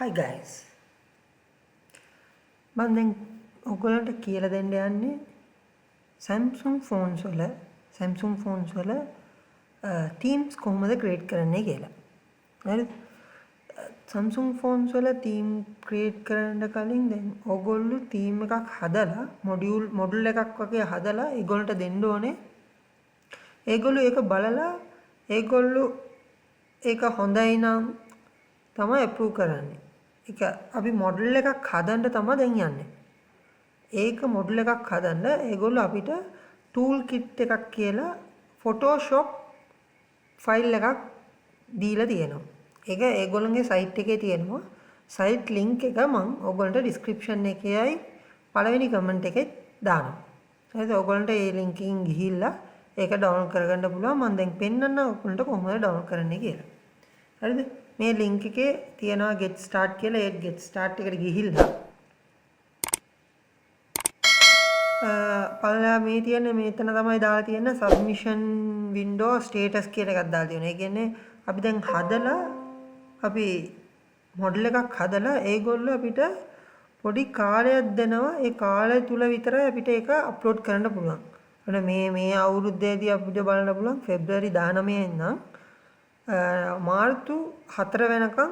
Hi guys. මම දැන් ඔයගොල්ලන්ට කියලා දෙන්න යන්නේ Samsung phones වල themes කොහොමද create කරන්නේ කියලා. හරිද? Samsung phones වල theme create කරන්න කලින් දැන් ඔයගොල්ලෝ theme එකක් හදලා module එකක් වගේ හදලා ඒගොල්ලන්ට දෙන්න ඕනේ. ඒගොල්ලෝ ඒක බලලා ඒගොල්ලෝ ඒක හොඳයි නම් තමයි approve කරන්නේ. ඒක අපි model එකක් හදන්න තමයි දැන් යන්නේ. ඒක model එකක් හදන්න ඒගොල්ලෝ අපිට tool kit එකක් කියලා Photoshop file එකක් දීලා තියෙනවා. ඒක ඒගොල්ලන්ගේ site එකේ තියෙනවා. site link එක මම ඔයගොල්ලන්ට description එකේයි පළවෙනි comment එකේ දානවා. හරිද? ඔයගොල්ලන්ට මේ link එකෙන් ගිහිල්ලා ඒක download කරගන්න පුළුවන්. මම දැන් පෙන්නන්න ඔයගොල්ලන්ට කොහොමද download කරන්නේ කියලා. හරිද? මේ link එකේ තියෙනවා get start කියලා. ඒ get start එකට ගිහිල්ලා පළලා මේ තියෙන මෙතන තමයි දාලා තියෙන submission window status කියලා එකක් දාලා තියෙනවා. ඒ කියන්නේ අපි දැන් හදලා අපි model එකක් හදලා ඒගොල්ලෝ අපිට පොඩි කාලයක් දෙනවා. ඒ කාලය තුල විතරයි අපිට ඒක අප්ලෝඩ් කරන්න පුළුවන්. මේ අවුරුද්දේදී අපිට බලන්න පුළුවන් February 19 ඉඳන් මාර්තු 4 වෙනකම්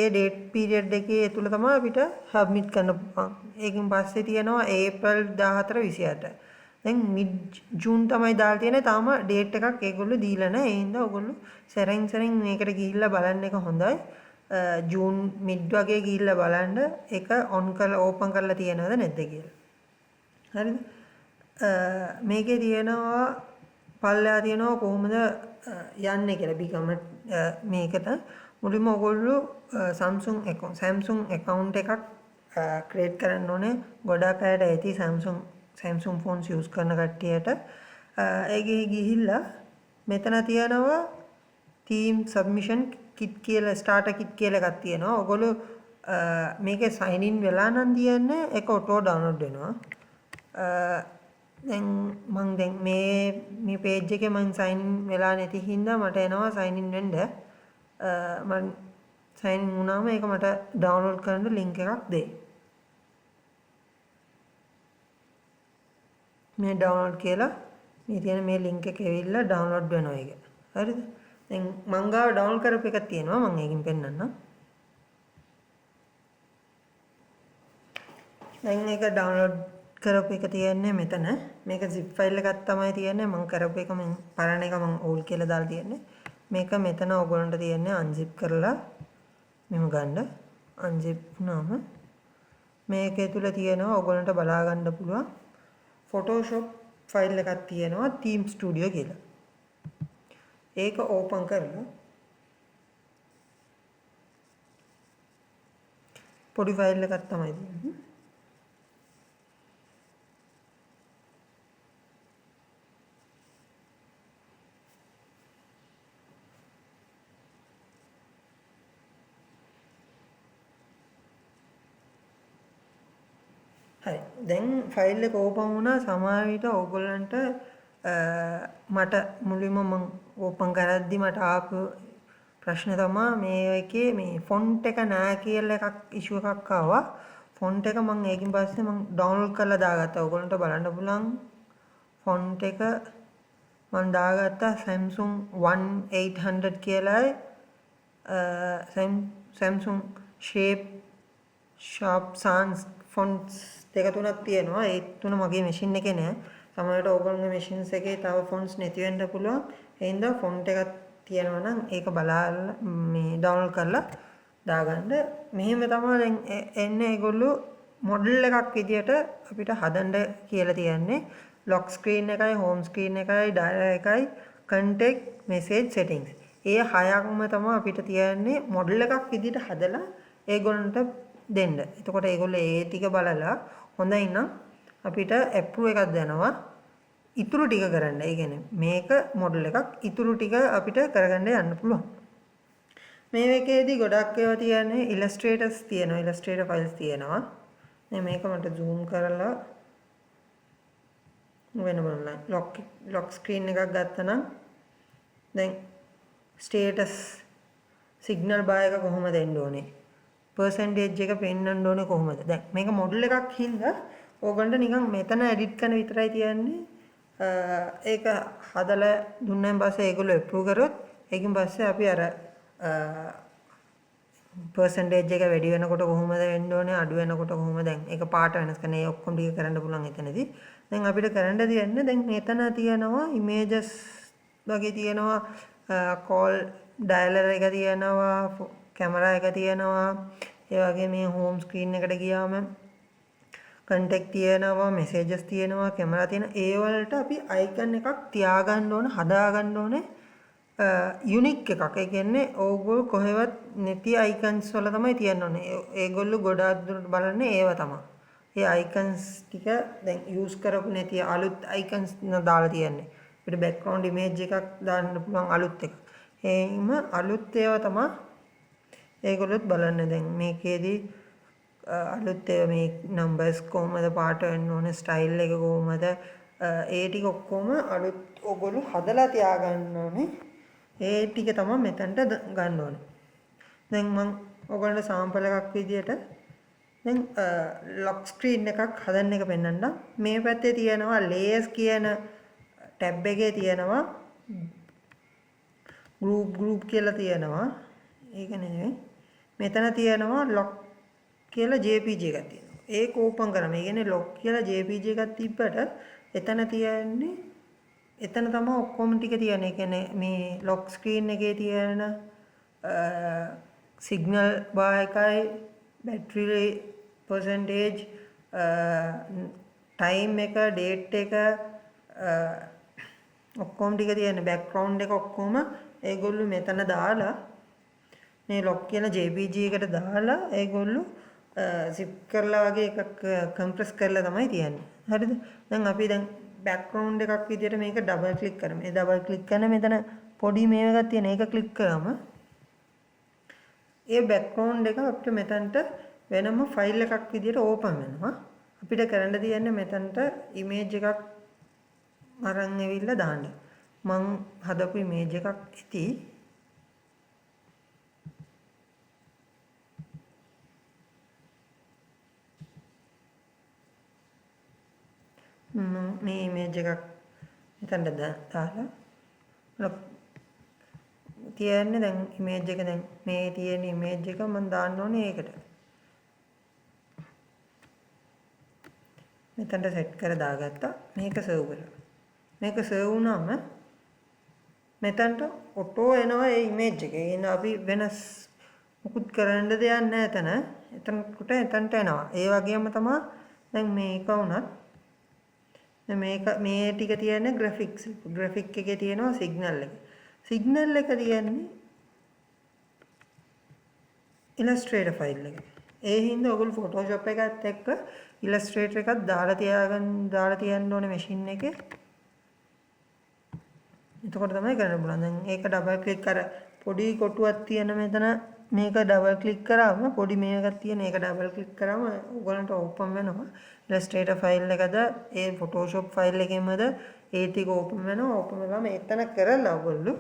ඒ date period එකේ තුල තමයි අපිට submit කරන්න පුළුවන්. ඒකෙන් පස්සේ තියෙනවා April 14 28. දැන් mid June තමයි දාලා තියෙන්නේ. තාම date එකක් ඒගොල්ලෝ දීලා නැහැ. ඒ හින්දා ඔයගොල්ලෝ සැරෙන් මේකට ගිහිල්ලා බලන්න එක හොඳයි. June mid වගේ ගිහිල්ලා බලන්න ඒක on කරලා open කරලා තියෙනවද නැද්ද කියලා. හරිද? මේකේ තියෙනවා පල්ලෙහා තියෙනවා කොහොමද යන්නේ කියලා become මේකට මුලින්ම ඔයගොල්ලෝ Samsung account එකක් create කරන්න ඕනේ. ගොඩක් අයට ඇති Samsung phones use කරන කට්ටියට ඒකේ ගිහිල්ලා මෙතන තියෙනවා theme submission kit කියලා starter kit කියලා එකක් තියෙනවා. ඔයගොල්ලෝ මේකේ sign in වෙලා නම් තියන්නේ ඒක auto download වෙනවා. දැන් මම දැන් මේ page එකේ මම sign in වෙලා නැති හින්දා මට එනවා sign in වෙන්න. මම sign in වුණාම ඒක මට download කරන්න link එකක් දෙයි. මේ download කියලා මේ තියෙන මේ link එක ඇවිල්ලා download වෙනවා ඒක. හරිද? දැන් මං ගාව download කරපු එකක් තියෙනවා. මම ඒකෙන් පෙන්නන්නම්. දැන් ඒක download කරපු එක තියන්නේ මෙතන. මේක zip file එකක් තමයි තියන්නේ. මම කරපු එක මම පරණ එක මම all කියලා දාලා තියන්නේ. මේක මෙතන ඔයගොල්ලන්ට තියන්නේ unzip කරලා මෙහෙම ගන්න. unzip වුණාම මේකේ තුල තියෙනවා ඔයගොල්ලන්ට බලා ගන්න පුළුවන් Photoshop file එකක් තියෙනවා Theme Studio කියලා. ඒක open කරලා පොඩි file එකක් තමයි තියෙන්නේ. හරි. දැන් ෆයිල් එක ඕපන් වුණා. සමහර විට ඕගොල්ලන්ට මට මුලින්ම මම ඕපන් කරද්දි මට ආපු ප්‍රශ්න තමයි මේ එකේ මේ ෆොන්ට් එක නෑ කියලා එකක් ඉෂුව එකක් ආවා. ෆොන්ට් එක මම ඒකින් පස්සේ මම ඩවුන්ලෝඩ් කරලා දාගත්තා. ඕගොල්ලන්ට බලන්න පුළුවන් ෆොන්ට් එක මම දාගත්තා Samsung 1800 කියලායි Samsung shape sharp sans fonts දෙක තුනක් තියෙනවා. ඒ තුන මගේ මැෂින් එකේ නෑ. සමහරවිට ඕගොල්ලෝගේ මැෂින්ස් එකේ තව fonts නැති වෙන්න පුළුවන්. ඒ හින්දා font එකක් තියෙනවා නම් ඒක බලලා මේ download කරලා දාගන්න. මෙහෙම තමයි දැන් එන්නේ ඒගොල්ලෝ model එකක් විදියට අපිට හදන්න කියලා තියන්නේ. lock screen එකයි, home screen එකයි, dial එකයි, contact, message settings. ඒ හයක්ම තමයි අපිට තියන්නේ model එකක් විදියට හදලා ඒගොල්ලන්ට දෙන්න. එතකොට ඒගොල්ලෝ ඒ ටික බලලා හොඳයි නම් අපිට approve එකක් දෙනවා. ඉතුරු ටික කරන්න. ඒ කියන්නේ මේක මොඩල් එකක් ඉතුරු ටික අපිට කරගන්න යන්න පුළුවන්. මේ එකේදී ගොඩක් ඒවා තියන්නේ illustrators තියෙනවා. illustrator files තියෙනවා. දැන් මේක මට zoom කරලා වෙන lock screen එකක් ගත්තා නම් දැන් status signal bar එක කොහොමද දෙන්න ඕනේ? percentage එක පෙන්වන්න ඕනේ කොහොමද? දැන් මේක මොඩල් එකක් හින්දා ඕගොල්ලන්ට නිකන් මෙතන එඩිට් කරන විතරයි තියන්නේ. ඒක හදලා දුන්නාන් පස්සේ ඒගොල්ලෝ approve කරොත් ඒකින් පස්සේ අපි අර percentage එක වැඩි වෙනකොට කොහොමද වෙන්න ඕනේ අඩු වෙනකොට කොහොමද දැන් ඒක පාට වෙනස් කරන ඒ ඔක්කොම ටික කරන්න පුළුවන් එතනදී. දැන් අපිට කරන්න දෙන්නේ දැන් මෙතන තියෙනවා images වගේ තියෙනවා call dialer එක තියෙනවා කැමරා එක තියෙනවා ඒ වගේ මේ home screen එකට ගියාම contact තියෙනවා messages තියෙනවා කැමරා තියෙනවා ඒ වලට අපි icon එකක් තියාගන්න ඕනේ හදාගන්න ඕනේ යුනික් එකක්. ඒ කියන්නේ ඕගොල්ලෝ කොහෙවත් නැති icons වල තමයි තියන්න ඕනේ. ඒගොල්ලෝ ගොඩාක් දුරට බලන්නේ ඒව තමයි. ඒ icons ටික දැන් use කරපු නැති අලුත් icons දාලා තියන්නේ. අපිට background image එකක් දාන්න පුළුවන් අලුත් එකක්. ඒම අලුත් ඒවා තමයි ඒගොල්ලොත් බලන්නේ. දැන් මේකේදී අලුත් ඒවා මේ numbers කොහමද පාට වෙන්න ඕනේ style එක කොහමද ඒ ටික ඔක්කොම අලුත් ඕගොල්ලෝ හදලා තියාගන්න ඕනේ. ඒ ටික තමයි මෙතනට ගන්න ඕනේ. දැන් මම ඔයගොල්ලන්ට සාම්පල් එකක් විදියට දැන් lock screen එකක් හදන්න එක පෙන්නන්නම්. මේ පැත්තේ තියෙනවා layers කියන tab එකේ තියෙනවා group කියලා තියෙනවා. ඒක නෙමෙයි. මෙතන තියෙනවා lock කියලා JPG එකක් තියෙනවා. ඒක ඕපන් කරාම ඒ කියන්නේ lock කියලා JPG එකක් තිබ්බට එතන තියන්නේ එතන තමයි ඔක්කොම ටික තියෙන්නේ. ඒ කියන්නේ මේ lock screen එකේ තියෙන signal bar එකයි battery percentage time එක date එක ඔක්කොම ටික තියෙන background එක ඔක්කොම ඒගොල්ලෝ මෙතන දාලා මේ lock කියන JPG එකට දාලා ඒගොල්ලෝ zip කරලා වගේ එකක් compress කරලා තමයි තියන්නේ. හරිද? දැන් අපි දැන් background එකක් විදියට මේක double click කරමු. මේ double click කරන මෙතන පොඩි මේව එකක් තියෙන. ඒක click කරාම ඒ background එක අපිට මෙතනට වෙනම file එකක් විදියට open වෙනවා. අපිට කරන්න තියන්නේ මෙතනට image එකක් අරන් ඇවිල්ලා දාන්න. මං හදපු image එකක් ඇති. මේ image එකක් මෙතනට දාලා තියන්නේ දැන් image එක දැන් මේ තියෙන image එක මම දාන්න ඕනේ ඒකට. මෙතනට set කර දාගත්තා. මේක save කරලා. මේක save වුණාම මෙතනට ඔටෝ එනවා ඒ image එක. ඒ කියන්නේ අපි වෙනස් මුකුත් කරන්න දෙයක් නැහැ එතන. එතනට එනවා. ඒ වගේම තමයි දැන් මේක වුණත් මේක මේ ටික තියෙන්නේ graphics එකේ තියෙනවා signal එක. signal එක තියෙන්නේ illustrator file එක. ඒ හින්දා ඔයගොල්ලෝ photoshop එකත් එක්ක illustrator එකක් දාලා තියන්න ඕනේ machine එකේ. එතකොට තමයි කරන්න පුළුවන්. දැන් ඒක double click කර පොඩි කොටුවක් තියෙන මෙතන මේක double click කරාම පොඩි මේකක් තියෙන ඒක double click කරාම ඔයගොල්ලන්ට open වෙනවා. illustrator file එකද ඒ photoshop file එකෙමද ඒ ටික open වෙනවා. open වෙලාම එතන කරලා ඔයගොල්ලෝ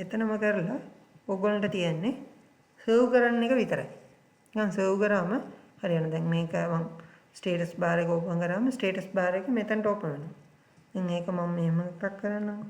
එතනම කරලා ඔයගොල්ලන්ට තියන්නේ save කරන්න එක විතරයි. නිකන් save කරාම හරියනවා. දැන් මේක මම status bar එක open කරාම status bar එක මෙතනට open වෙනවා. දැන් ඒක මම මෙහෙම එකක් කරන්නම්.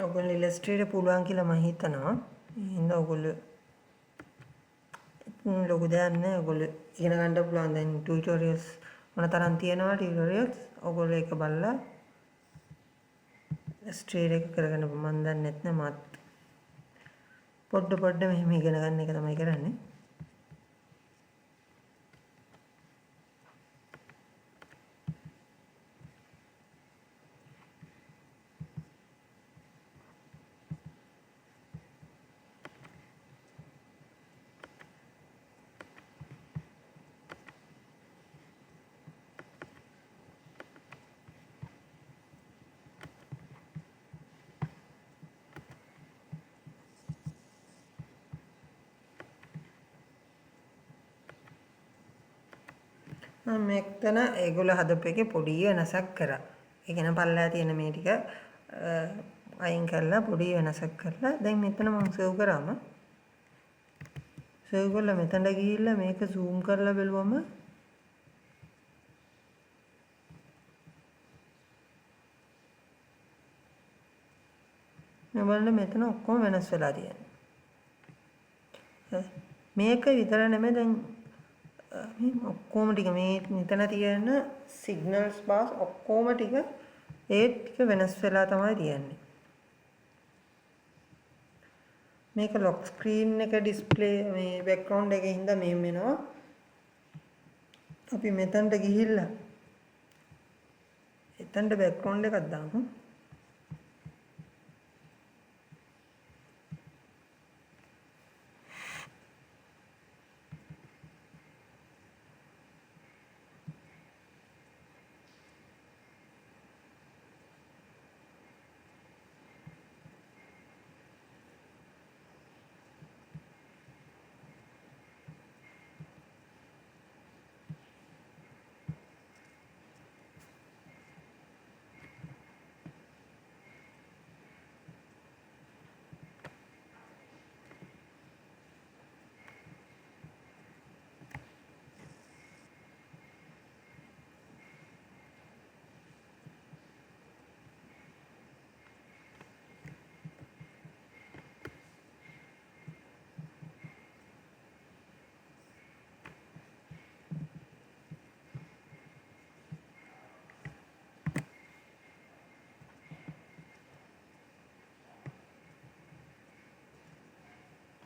ඔයගොල්ලෝ ඉලස්ට්‍රේටර් පුළුවන් කියලා මම හිතනවා. එහෙනම් ඔයගොල්ලෝ ලොකු දෙයක් නෑ. ඔයගොල්ලෝ ඉගෙන ගන්න පුළුවන් දැන් ටියුටෝරියල්ස් මොනතරම් තියෙනවා ටියුටෝරියල්ස්. ඔයගොල්ලෝ ඒක බලලා ස්ට්‍රේට් එක කරගෙන මම දන්නේ නැත්නම් මාත් පොඩ මෙහෙම ඉගෙන ගන්න එක තමයි කරන්නේ. මම මෙතන ඒගොල්ලෝ හදපු එකේ පොඩි වෙනසක් කරා. ඒ කියන්නේ පල්ලෙහා තියෙන මේ ටික අයින් කරලා පොඩි වෙනසක් කරලා දැන් මෙතන මම සේව් කරාම සේව් කරලා මෙතනට ගිහිල්ලා මේක zoom කරලා බලුවම මේ බලන්න මෙතන ඔක්කොම වෙනස් වෙලා තියෙනවා. මේක විතර නෙමෙයි දැන් මේ ඔක්කොම ටික මේ මෙතන තියෙන සිග්නල්ස් බාස් ඔක්කොම ටික ඒ ටික වෙනස් වෙලා තමයි තියෙන්නේ. මේක ලොක් ස්ක්‍රීන් එක ඩිස්ප්ලේ මේ බෑග්ග්‍රවුන්ඩ් එකේ හින්දා මෙහෙම වෙනවා. අපි මෙතනට ගිහිල්ලා එතනට බෑග්ග්‍රවුන්ඩ් එකක් දාමු.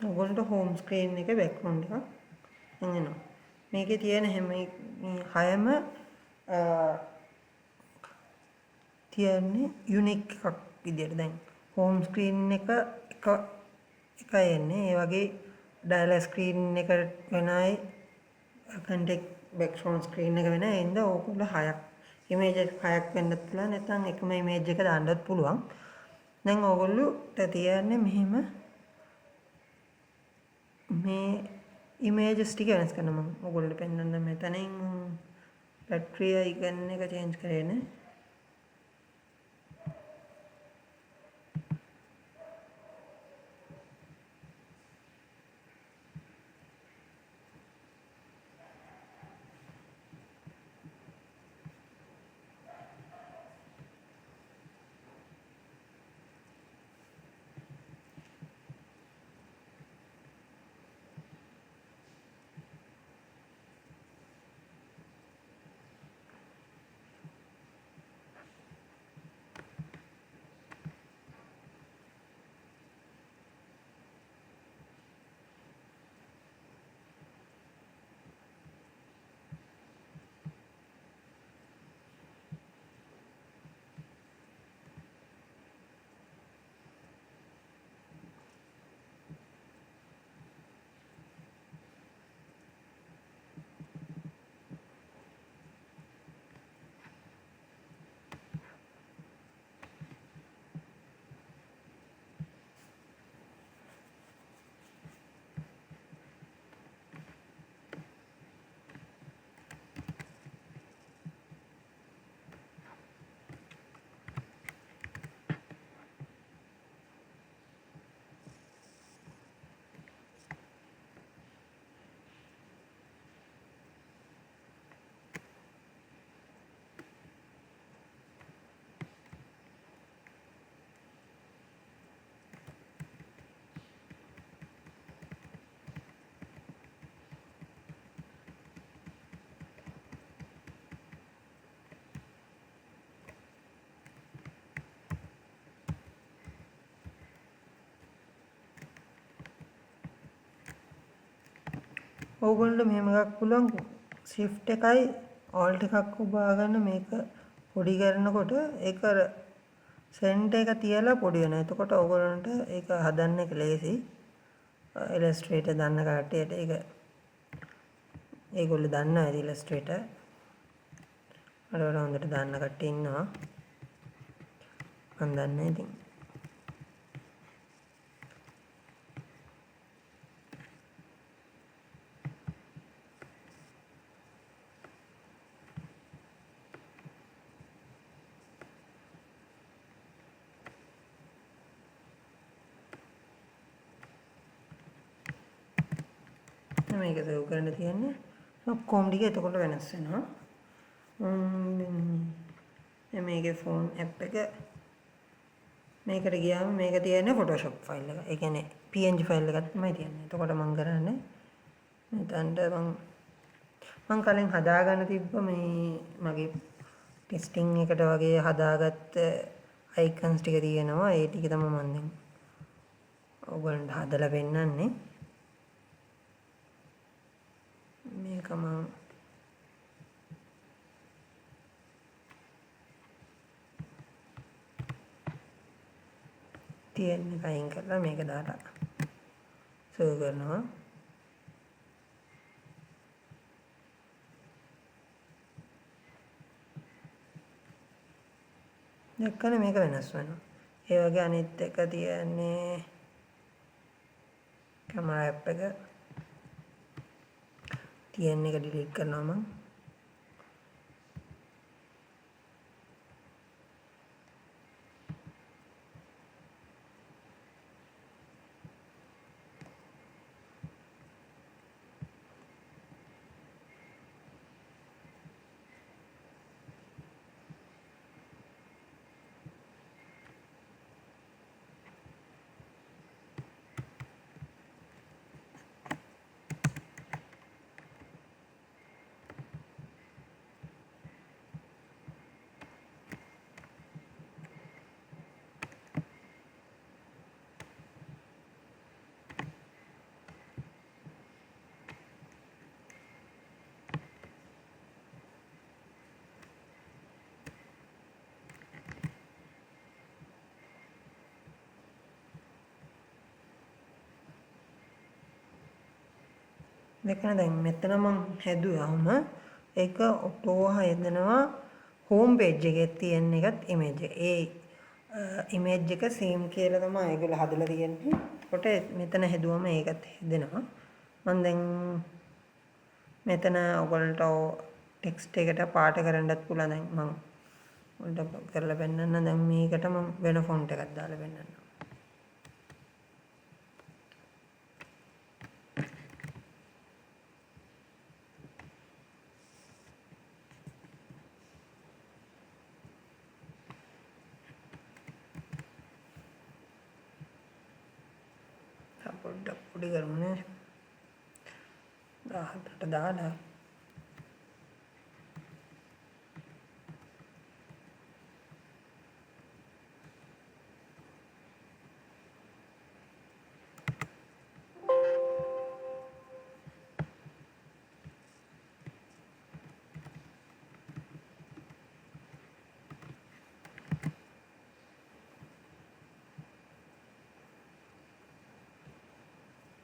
ඔයගොල්ලන්ට හෝම් ස්ක්‍රීන් එකේ බෑග්ග්‍රවුන්ඩ් එකක් එනවා. මේකේ තියෙන හැම හයම තියන්නේ යුනික් එකක් විදියට. දැන් හෝම් ස්ක්‍රීන් එක එකයි එන්නේ. ඒ වගේ ඩයලර් ස්ක්‍රීන් එක වෙනයි කන්ටෙක්ට් බෑග්ග්‍රවුන්ඩ් ස්ක්‍රීන් එක වෙනයි. ඒ හින්දා ඕගොල්ලෝ හයක් ඉමේජ් එක හයක් වෙන්නත් පුළුවන්. නැත්නම් එකම ඉමේජ් එක දාන්නත් පුළුවන්. දැන් ඕගොල්ලෝට තියන්නේ මෙහෙම මේ ඉමේජස් ටික වෙනස් කරනවා. මම ඔයගොල්ලෝ පෙන්වන්න මෙතනින් බැටරි අයිකන් එක චේන්ජ් කරේ නේ. ඕගොල්ලෝ මෙහෙම එකක් පුළුවන් shift එකයි alt එකක් ඔබා ගන්න මේක පොඩි කරනකොට ඒක අර සෙන්ටර් එක තියලා පොඩි වෙනවා. එතකොට ඕගොල්ලන්ට ඒක හදන්න එක ලේසි. Illustrator දන්න කට්ටියට ඒක ඒගොල්ලෝ දන්නවා Illustrator. අර හොඳට දන්න කට්ටිය ඉන්නවා. මම දන්නේ ඉතින්. මේක සේව් කරන්න තියන්නේ ඔක්කොම ටික එතකොට වෙනස් වෙනවා. මේකේ ෆෝන් ඇප් එක මේකට ගියාම මේක තියෙන්නේ Photoshop ෆයිල් එක. ඒ කියන්නේ PNG ෆයිල් එකක් තමයි තියෙන්නේ. එතකොට මම කරන්නේ මෙතනට මම කලින් හදාගන්න තිබ්බ මේ මගේ ටෙස්ටිං එකට වගේ හදාගත්ත අයිකන්ස් ටික තියෙනවා. ඒ ටික තමයි මම දැන් ඔයගොල්ලන්ට හදලා පෙන්නන්නේ. මේක මම තියෙන්නේ අයින් කරලා මේක දාලා සේව් කරනවා. දැක්කනේ මේක වෙනස් වෙනවා. ඒ වගේ අනිත් එක තියන්නේ කැමරා ඇප් එක තියෙන එක ඩිලීට් කරනවා මම. දෙකන දැන් මෙතන මම හැදුවාම ඒක ඔටෝ හදනවා හෝම් පේජ් එකේ තියෙන එකත් ඉමේජ් එක. ඒ ඉමේජ් එක සේම් කියලා තමයි ඒගොල්ලෝ හදලා තියෙන්නේ. එතකොට මෙතන හැදුවම ඒකත් හැදෙනවා. මම දැන් මෙතන ඔයගොල්ලන්ට ටෙක්ස්ට් එකට පාට කරන්නත් පුළුවන්. දැන් මම ඔයාලට කරලා පෙන්නන්න. දැන් මේකට මම වෙන ෆොන්ට් එකක් දාලා පෙන්නන්න. පොඩ්ඩක් පොඩි කරමුනේ 17ට දාලා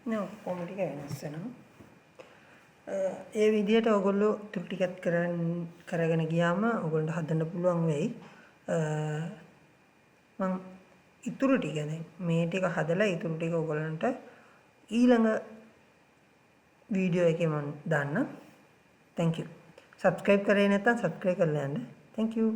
ඔක්කොම ටික වෙනස් වෙනවා. ඒ විදිහට ඔයගොල්ලෝ තුරු ටිකක් කරගෙන ගියාම ඔයගොල්ලන්ට හදන්න පුළුවන් වෙයි. මම ඉතුරු ටික දැන් මේ ටික හදලා ඉතුරු ටික ඔයගොල්ලන්ට ඊළඟ වීඩියෝ එකේ මම දාන්න. Thank you. Subscribe කරේ නැත්නම් subscribe කරලා යන්න. Thank you.